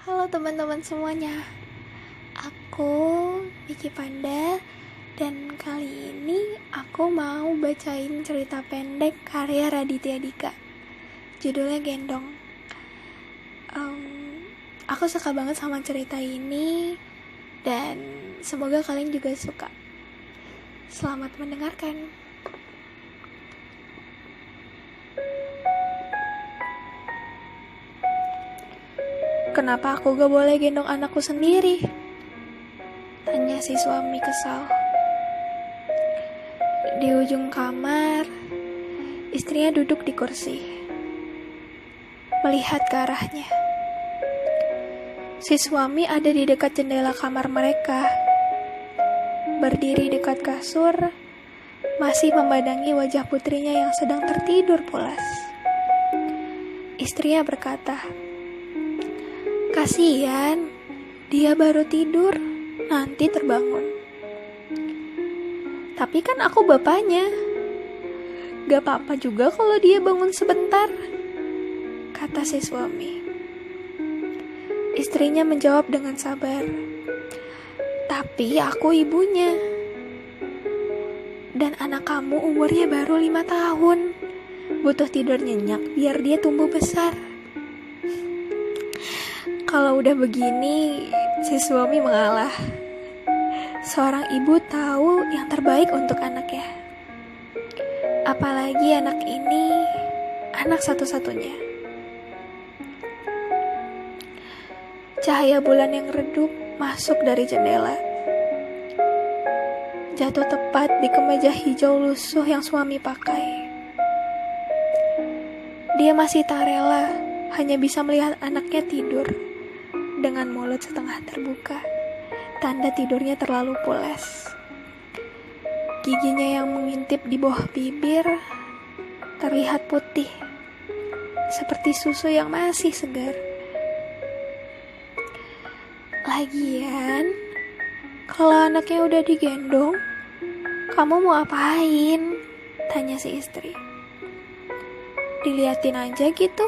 Halo teman-teman semuanya, aku Vicky Panda dan kali ini aku mau bacain cerita pendek karya Raditya Dika. Judulnya Gendong. Aku suka banget sama cerita ini dan semoga kalian juga suka. Selamat mendengarkan. Kenapa aku gak boleh gendong anakku sendiri? Tanya si suami kesal. Di ujung kamar, istrinya duduk di kursi, melihat ke arahnya. Si suami ada di dekat jendela kamar mereka, berdiri dekat kasur, masih memandangi wajah putrinya yang sedang tertidur pulas. Istrinya berkata, "Kasihan, dia baru tidur, nanti terbangun." "Tapi kan aku bapaknya. Gak apa-apa juga kalau dia bangun sebentar," kata si suami. Istrinya menjawab dengan sabar, "Tapi aku ibunya. Dan anak kamu umurnya baru 5 tahun. Butuh tidur nyenyak biar dia tumbuh besar." Kalau udah begini, si suami mengalah. Seorang ibu tahu yang terbaik untuk anaknya. Apalagi anak ini, anak satu-satunya. Cahaya bulan yang redup masuk dari jendela, jatuh tepat di kemeja hijau lusuh yang suami pakai. Dia masih tak rela, hanya bisa melihat anaknya tidur dengan mulut setengah terbuka, tanda tidurnya terlalu pulas. Giginya yang mengintip di bawah bibir terlihat putih, seperti susu yang masih segar. Lagian, kalau anaknya udah digendong, kamu mau apain? Tanya si istri. Diliatin aja gitu.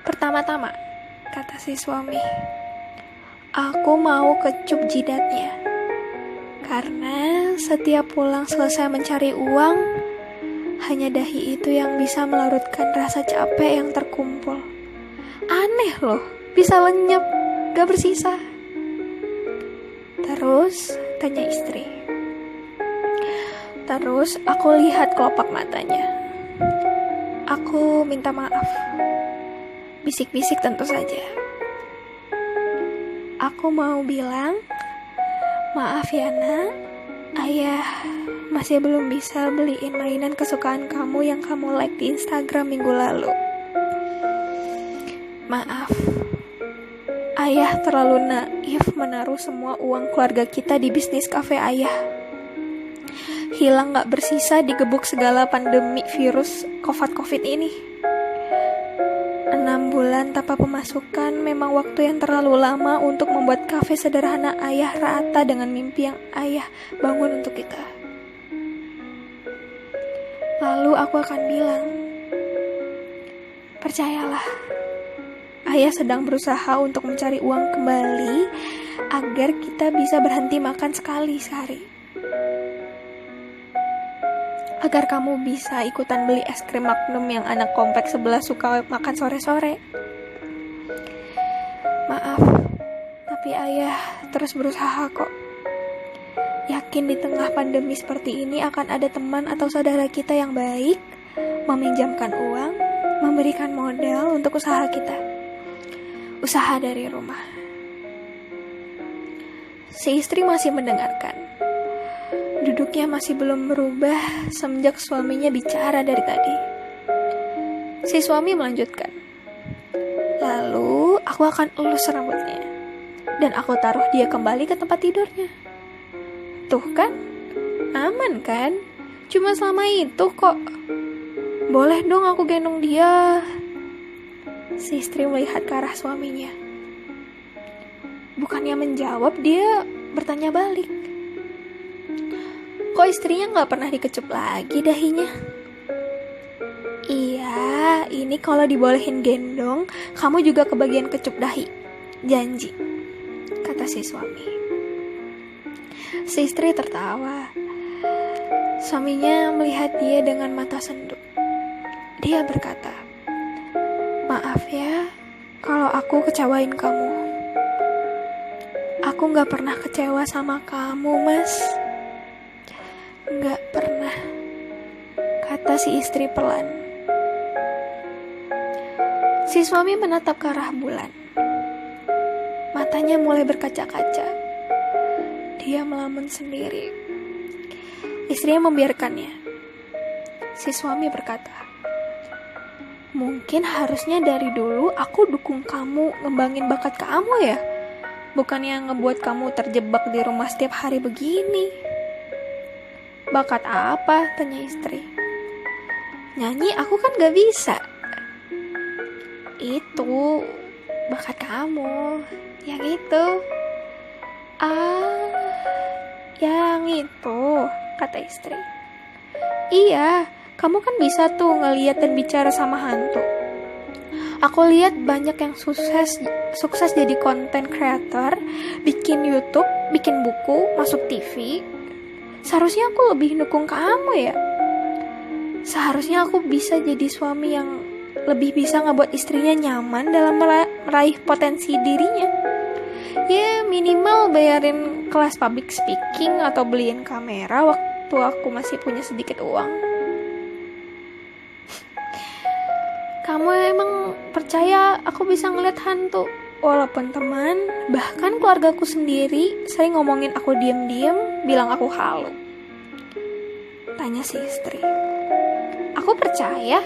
Pertama-tama, kata si suami, aku mau kecup jidatnya. Karena setiap pulang selesai mencari uang, hanya dahi itu yang bisa melarutkan rasa capek yang terkumpul. Aneh loh, bisa lenyap, gak bersisa. Terus, tanya istri. Terus aku lihat kelopak matanya. Aku minta maaf. Bisik-bisik tentu saja. Aku mau bilang, "Maaf ya nak, ayah masih belum bisa beliin mainan kesukaan kamu yang kamu like di Instagram minggu lalu. Maaf, ayah terlalu naif menaruh semua uang keluarga kita di bisnis kafe ayah. Hilang gak bersisa digebuk segala pandemi virus COVID ini. 6 bulan tanpa pemasukan memang waktu yang terlalu lama untuk membuat kafe sederhana ayah rata dengan mimpi yang ayah bangun untuk kita. Lalu aku akan bilang, percayalah, ayah sedang berusaha untuk mencari uang kembali agar kita bisa berhenti makan sekali sehari. Agar kamu bisa ikutan beli es krim Magnum yang anak komplek sebelah suka makan sore-sore. Maaf, tapi ayah terus berusaha kok. Yakin di tengah pandemi seperti ini akan ada teman atau saudara kita yang baik, meminjamkan uang, memberikan modal untuk usaha kita. Usaha dari rumah." Si istri masih mendengarkan. Duduknya masih belum berubah semenjak suaminya bicara dari tadi. Si suami melanjutkan, "Lalu aku akan elus rambutnya dan aku taruh dia kembali ke tempat tidurnya. Tuh kan, aman kan? Cuma selama itu kok. Boleh dong aku gendong dia." Si istri melihat ke arah suaminya. Bukannya menjawab, dia bertanya balik. Kok istrinya gak pernah dikecup lagi dahinya? Iya, Ya, ini kalau dibolehin gendong, kamu juga kebagian kecup dahi. Janji, kata si suami. Si istri tertawa. Suaminya melihat dia dengan mata sendu. Dia berkata, maaf ya, kalau aku kecewain kamu. Aku gak pernah kecewa sama kamu, Mas. Gak pernah, kata si istri pelan. Si suami menatap ke arah bulan. Matanya mulai berkaca-kaca. Dia melamun sendiri. Istrinya membiarkannya. Si suami berkata, mungkin harusnya dari dulu aku dukung kamu ngembangin bakat kamu ya. Bukannya ngebuat kamu terjebak di rumah setiap hari begini. Bakat apa? Tanya istri. Nyanyi aku kan gak bisa. Itu bakat kamu. Yang itu. Yang itu, kata istri. Iya, kamu kan bisa tuh ngeliat dan bicara sama hantu. Aku lihat banyak yang sukses jadi content creator, bikin YouTube, bikin buku, masuk TV. Seharusnya aku lebih dukung kamu ya. Seharusnya aku bisa jadi suami yang lebih bisa ngebuat istrinya nyaman dalam meraih potensi dirinya. Ya minimal bayarin kelas public speaking atau beliin kamera waktu aku masih punya sedikit uang. Kamu emang percaya aku bisa ngeliat hantu? Walaupun teman, bahkan keluargaku sendiri sering ngomongin aku diam-diam, bilang aku halu. Tanya si istri. Aku percaya,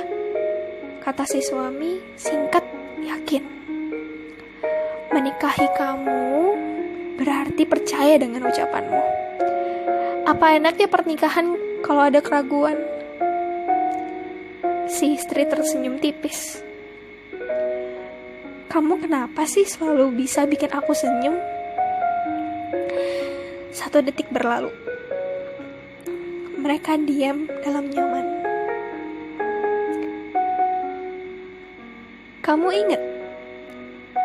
kata si suami singkat yakin. Menikahi kamu berarti percaya dengan ucapanmu. Apa enaknya pernikahan kalau ada keraguan? Si istri tersenyum tipis. Kamu kenapa sih selalu bisa bikin aku senyum? 1 detik berlalu. Mereka diam dalam nyaman. Kamu ingat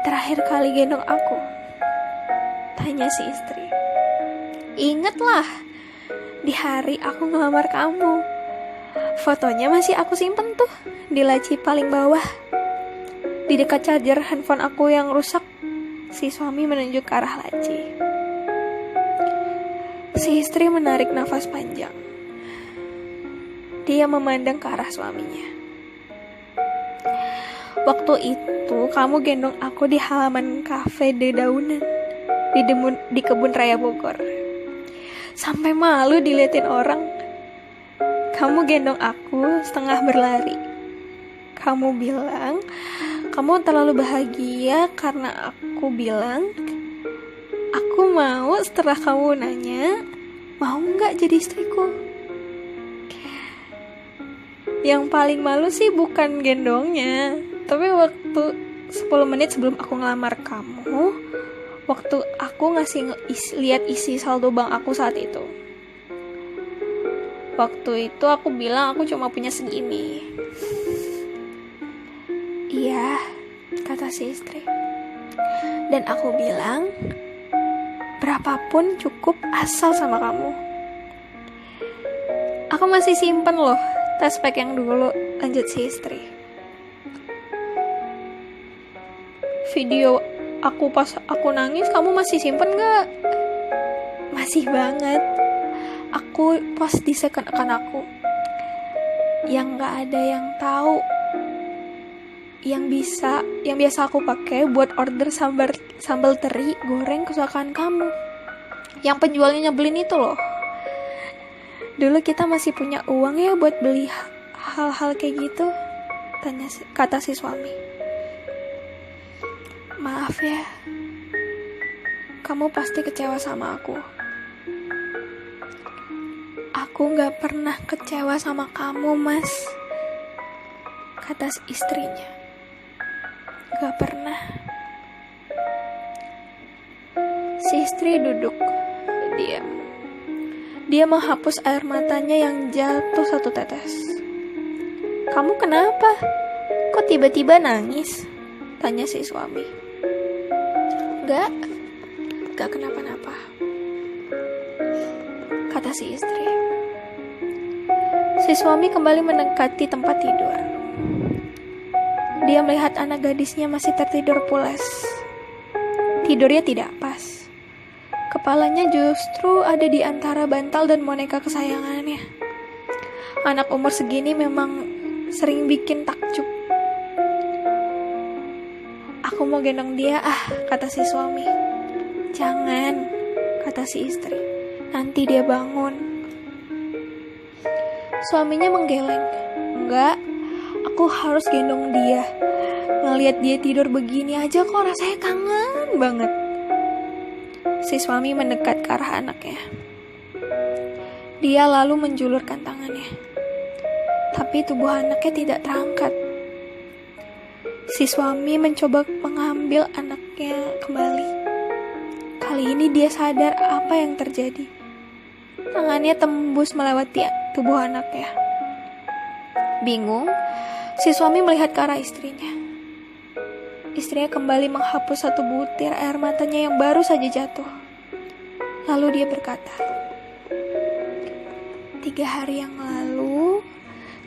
terakhir kali gendong aku? Tanya si istri. Ingatlah, di hari aku ngelamar kamu. Fotonya masih aku simpen tuh di laci paling bawah. Di dekat charger handphone aku yang rusak. Si suami menunjuk ke arah laci. Si istri menarik nafas panjang. Dia memandang ke arah suaminya. Waktu itu kamu gendong aku di halaman kafe dedaunan di kebun raya Bogor. Sampai malu diliatin orang. Kamu gendong aku setengah berlari. Kamu bilang, kamu terlalu bahagia karena aku bilang, aku mau setelah kamu nanya, mau gak jadi istriku? Yang paling malu sih bukan gendongnya, tapi waktu 10 menit sebelum aku ngelamar kamu, waktu aku lihat isi saldo bank aku saat itu. Waktu itu aku bilang aku cuma punya segini. Iya, kata si istri. Dan aku bilang, berapapun cukup asal sama kamu. Aku masih simpen loh tas pack yang dulu, lanjut si istri. Video aku pas aku nangis, kamu masih simpen gak? Masih banget. Aku post di second account aku. Yang gak ada yang tahu. Yang biasa aku pakai buat order sambal teri goreng kesukaan kamu. Yang penjualnya nyebelin itu loh. Dulu kita masih punya uang ya buat beli hal-hal kayak gitu, kata si suami. Maaf ya, kamu pasti kecewa sama aku. Aku gak pernah kecewa sama kamu, Mas, kata istrinya. Gak pernah. Si istri duduk diam. Dia menghapus air matanya yang jatuh 1 tetes. Kamu kenapa? Kok tiba-tiba nangis? Tanya si suami. Gak kenapa-napa, kata si istri. Si suami kembali mendekati tempat tidur. Dia melihat anak gadisnya masih tertidur pulas. Tidurnya tidak pas. Kepalanya justru ada di antara bantal dan boneka kesayangannya. Anak umur segini memang sering bikin takjub. Aku mau gendong dia kata si suami. Jangan, kata si istri. Nanti dia bangun. Suaminya menggeleng. Enggak, aku harus gendong dia. Ngeliat dia tidur begini aja kok rasanya kangen banget. Si suami mendekat ke arah anaknya. Dia lalu menjulurkan tangannya. Tapi tubuh anaknya tidak terangkat. Si suami mencoba mengambil anaknya kembali. Kali ini dia sadar apa yang terjadi. Tangannya tembus melewati tubuh anaknya. Bingung, si suami melihat ke arah istrinya. Istrinya kembali menghapus satu butir air matanya yang baru saja jatuh. Lalu dia berkata, 3 hari yang lalu,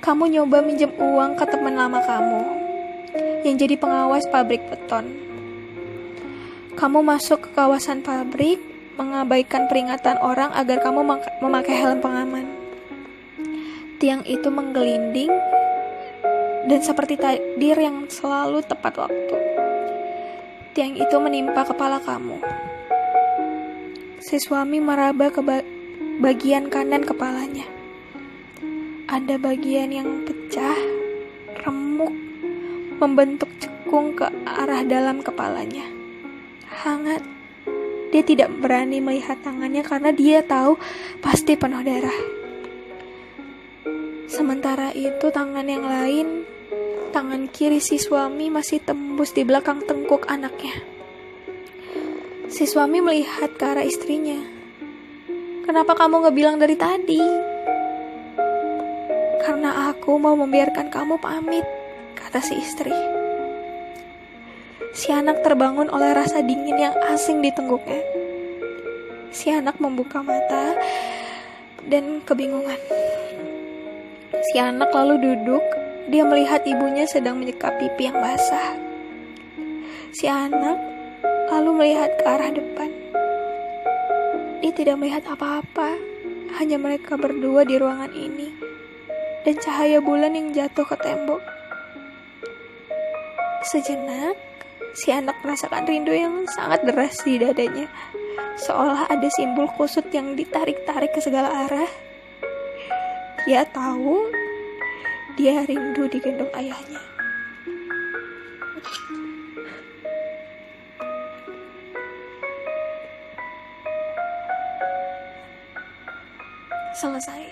kamu nyoba minjem uang ke teman lama kamu yang jadi pengawas pabrik beton. Kamu masuk ke kawasan pabrik, mengabaikan peringatan orang agar kamu memakai helm pengaman. Tiang itu menggelinding dan seperti takdir yang selalu tepat waktu. Tiang itu menimpa kepala kamu. Si suami meraba ke bagian kanan kepalanya. Ada bagian yang pecah, remuk, membentuk cekung ke arah dalam kepalanya. Hangat. Dia tidak berani melihat tangannya karena dia tahu pasti penuh darah. Sementara itu tangan yang lain, tangan kiri si suami masih tembus di belakang tengkuk anaknya. Si suami melihat ke arah istrinya. Kenapa kamu gak bilang dari tadi? Karena aku mau membiarkan kamu pamit, kata si istri. Si anak terbangun oleh rasa dingin yang asing di tengguknya. Si anak membuka mata dan kebingungan. Si anak lalu duduk, dia melihat ibunya sedang menyekap pipi yang basah. Si anak lalu melihat ke arah depan. Dia tidak melihat apa-apa, hanya mereka berdua di ruangan ini, dan cahaya bulan yang jatuh ke tembok. Sejenak, si anak merasakan rindu yang sangat deras di dadanya, seolah ada simbol kusut yang ditarik-tarik ke segala arah. Dia tahu, dia rindu digendong ayahnya. Selesai.